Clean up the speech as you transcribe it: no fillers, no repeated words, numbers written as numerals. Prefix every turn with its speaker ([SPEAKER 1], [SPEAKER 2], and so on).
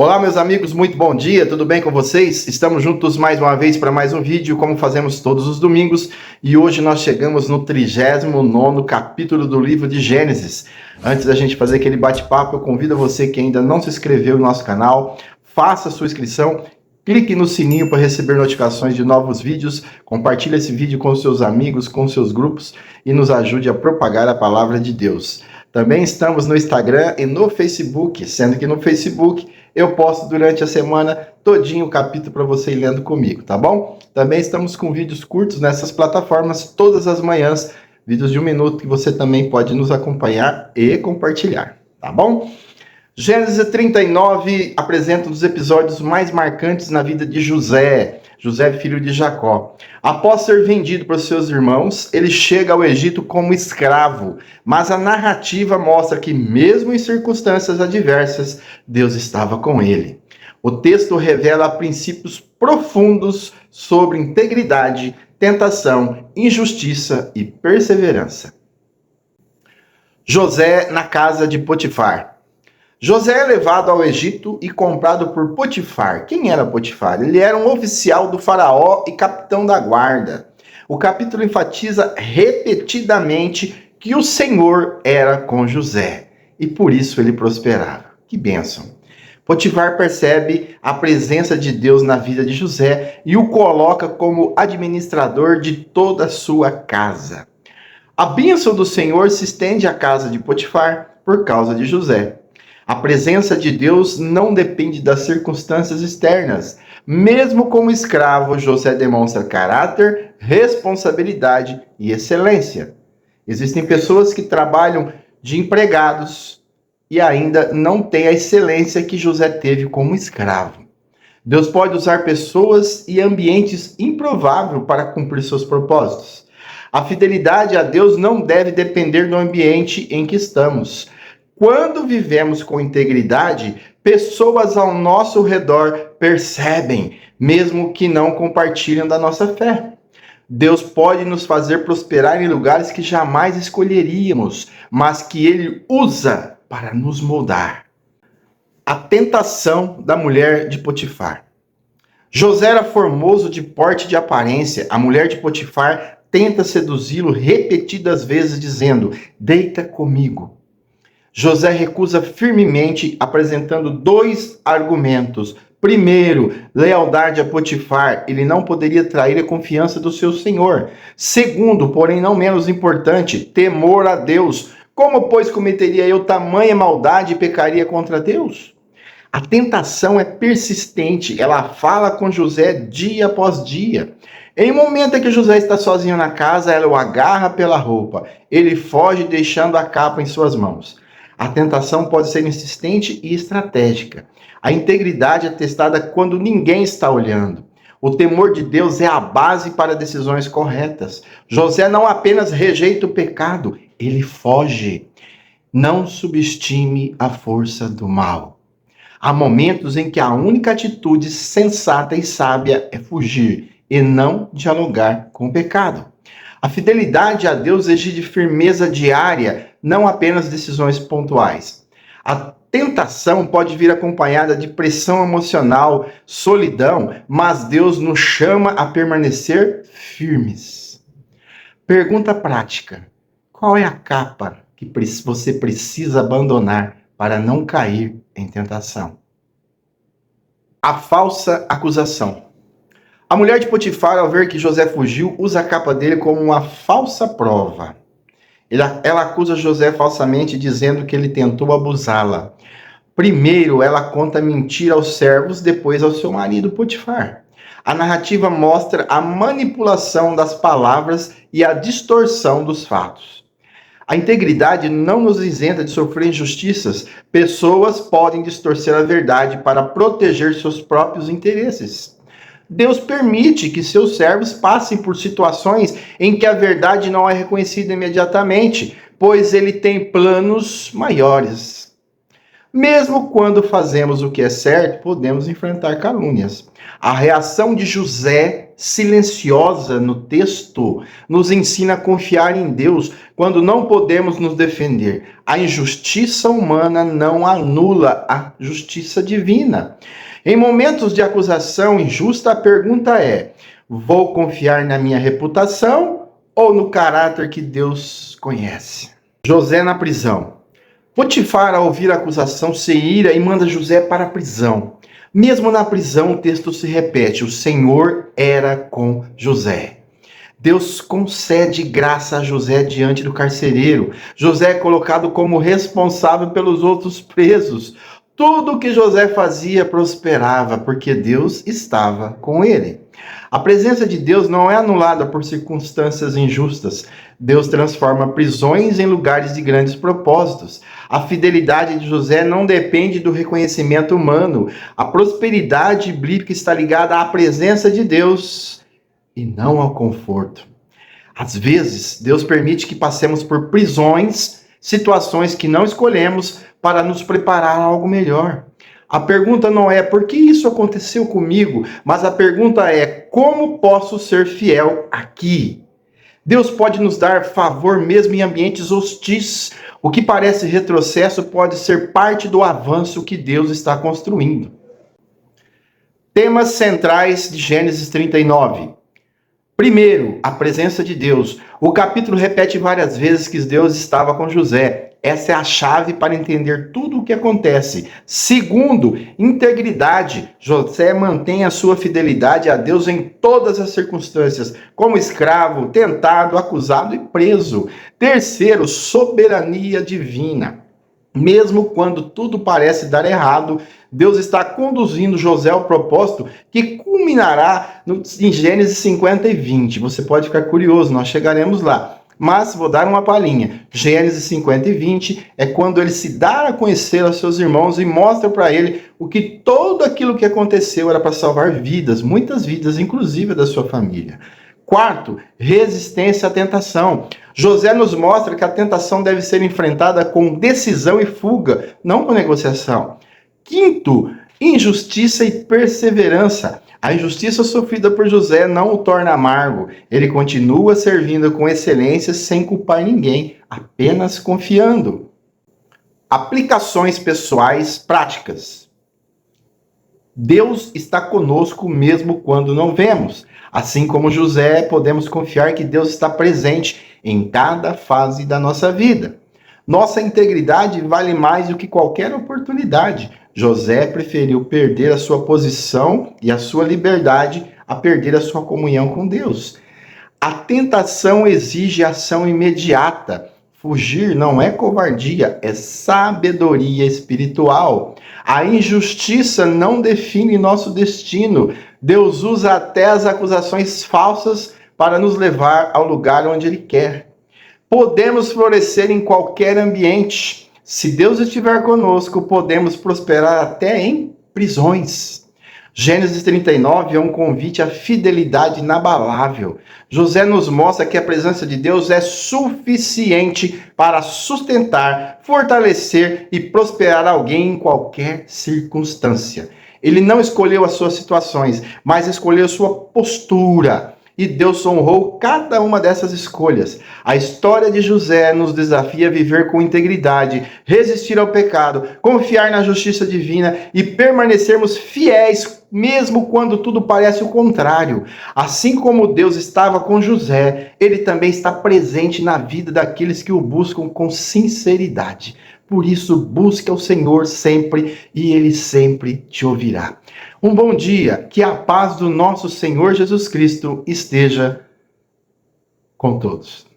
[SPEAKER 1] Olá, meus amigos, muito bom dia, tudo bem com vocês? Estamos juntos mais uma vez para mais um vídeo, como fazemos todos os domingos, e hoje nós chegamos no 39º capítulo do livro de Gênesis. Antes da gente fazer aquele bate-papo, eu convido você que ainda não se inscreveu no nosso canal, faça a sua inscrição, clique no sininho para receber notificações de novos vídeos, compartilhe esse vídeo com seus amigos, com seus grupos e nos ajude a propagar a palavra de Deus. Também estamos no Instagram e no Facebook, sendo que no Facebook eu posto durante a semana todinho o capítulo para você ir lendo comigo, tá bom? Também estamos com vídeos curtos nessas plataformas todas as manhãs, vídeos de 1 minuto que você também pode nos acompanhar e compartilhar, tá bom? Gênesis 39 apresenta um dos episódios mais marcantes na vida de José, filho de Jacó. Após ser vendido por seus irmãos, ele chega ao Egito como escravo, mas a narrativa mostra que, mesmo em circunstâncias adversas, Deus estava com ele. O texto revela princípios profundos sobre integridade, tentação, injustiça e perseverança. José na casa de Potifar. José é levado ao Egito e comprado por Potifar. Quem era Potifar? Ele era um oficial do faraó e capitão da guarda. O capítulo enfatiza repetidamente que o Senhor era com José e por isso ele prosperava. Que bênção! Potifar percebe a presença de Deus na vida de José e o coloca como administrador de toda a sua casa. A bênção do Senhor se estende à casa de Potifar por causa de José. A presença de Deus não depende das circunstâncias externas. Mesmo como escravo, José demonstra caráter, responsabilidade e excelência. Existem pessoas que trabalham de empregados e ainda não têm a excelência que José teve como escravo. Deus pode usar pessoas e ambientes improváveis para cumprir seus propósitos. A fidelidade a Deus não deve depender do ambiente em que estamos. Quando vivemos com integridade, pessoas ao nosso redor percebem, mesmo que não compartilhem da nossa fé. Deus pode nos fazer prosperar em lugares que jamais escolheríamos, mas que Ele usa para nos moldar. A tentação da mulher de Potifar. José era formoso de porte e de aparência. A mulher de Potifar tenta seduzi-lo repetidas vezes, dizendo: "Deita comigo." José recusa firmemente, apresentando 2 argumentos. Primeiro, lealdade a Potifar. Ele não poderia trair a confiança do seu senhor. Segundo, porém não menos importante, temor a Deus. Como, pois, cometeria eu tamanha maldade e pecaria contra Deus? A tentação é persistente. Ela fala com José dia após dia. Em um momento em que José está sozinho na casa, ela o agarra pela roupa. Ele foge deixando a capa em suas mãos. A tentação pode ser insistente e estratégica. A integridade é testada quando ninguém está olhando. O temor de Deus é a base para decisões corretas. José não apenas rejeita o pecado, ele foge. Não subestime a força do mal. Há momentos em que a única atitude sensata e sábia é fugir e não dialogar com o pecado. A fidelidade a Deus exige firmeza diária, não apenas decisões pontuais. A tentação pode vir acompanhada de pressão emocional, solidão, mas Deus nos chama a permanecer firmes. Pergunta prática: qual é a capa que você precisa abandonar para não cair em tentação? A falsa acusação. A mulher de Potifar, ao ver que José fugiu, usa a capa dele como uma falsa prova. Ela acusa José falsamente, dizendo que ele tentou abusá-la. Primeiro, ela conta mentira aos servos, depois ao seu marido Potifar. A narrativa mostra a manipulação das palavras e a distorção dos fatos. A integridade não nos isenta de sofrer injustiças. Pessoas podem distorcer a verdade para proteger seus próprios interesses. Deus permite que seus servos passem por situações em que a verdade não é reconhecida imediatamente, pois ele tem planos maiores. Mesmo quando fazemos o que é certo, podemos enfrentar calúnias. A reação de José, silenciosa no texto, nos ensina a confiar em Deus quando não podemos nos defender. A injustiça humana não anula a justiça divina. Em momentos de acusação injusta, a pergunta é: vou confiar na minha reputação ou no caráter que Deus conhece? José na prisão. Potifar, ao ouvir a acusação, se ira e manda José para a prisão. Mesmo na prisão, o texto se repete: o Senhor era com José. Deus concede graça a José diante do carcereiro. José é colocado como responsável pelos outros presos. Tudo o que José fazia prosperava, porque Deus estava com ele. A presença de Deus não é anulada por circunstâncias injustas. Deus transforma prisões em lugares de grandes propósitos. A fidelidade de José não depende do reconhecimento humano. A prosperidade bíblica está ligada à presença de Deus e não ao conforto. Às vezes, Deus permite que passemos por prisões, situações que não escolhemos, para nos preparar a algo melhor. A pergunta não é por que isso aconteceu comigo, mas a pergunta é: como posso ser fiel aqui? Deus pode nos dar favor mesmo em ambientes hostis. O que parece retrocesso pode ser parte do avanço que Deus está construindo. Temas centrais de Gênesis 39. Primeiro, a presença de Deus. O capítulo repete várias vezes que Deus estava com José. Essa é a chave para entender tudo o que acontece. Segundo, integridade. José mantém a sua fidelidade a Deus em todas as circunstâncias, como escravo, tentado, acusado e preso. Terceiro, soberania divina. Mesmo quando tudo parece dar errado, Deus está conduzindo José ao propósito que culminará em Gênesis 50 e 20. Você pode ficar curioso, nós chegaremos lá. Mas vou dar uma palhinha. Gênesis 50 e 20 é quando ele se dá a conhecer aos seus irmãos e mostra para ele o que tudo aquilo que aconteceu era para salvar vidas, muitas vidas, inclusive da sua família. Quarto, resistência à tentação. José nos mostra que a tentação deve ser enfrentada com decisão e fuga, não com negociação. Quinto, injustiça e perseverança. A injustiça sofrida por José não o torna amargo. Ele continua servindo com excelência sem culpar ninguém, apenas confiando. Aplicações pessoais práticas. Deus está conosco mesmo quando não vemos. Assim como José, podemos confiar que Deus está presente em cada fase da nossa vida. Nossa integridade vale mais do que qualquer oportunidade. José preferiu perder a sua posição e a sua liberdade a perder a sua comunhão com Deus. A tentação exige ação imediata. Fugir não é covardia, é sabedoria espiritual. A injustiça não define nosso destino. Deus usa até as acusações falsas para nos levar ao lugar onde Ele quer. Podemos florescer em qualquer ambiente. Se Deus estiver conosco, podemos prosperar até em prisões. Gênesis 39 é um convite à fidelidade inabalável. José nos mostra que a presença de Deus é suficiente para sustentar, fortalecer e prosperar alguém em qualquer circunstância. Ele não escolheu as suas situações, mas escolheu a sua postura. E Deus honrou cada uma dessas escolhas. A história de José nos desafia a viver com integridade, resistir ao pecado, confiar na justiça divina e permanecermos fiéis, mesmo quando tudo parece o contrário. Assim como Deus estava com José, Ele também está presente na vida daqueles que o buscam com sinceridade. Por isso, busque ao Senhor sempre e Ele sempre te ouvirá. Um bom dia, que a paz do nosso Senhor Jesus Cristo esteja com todos.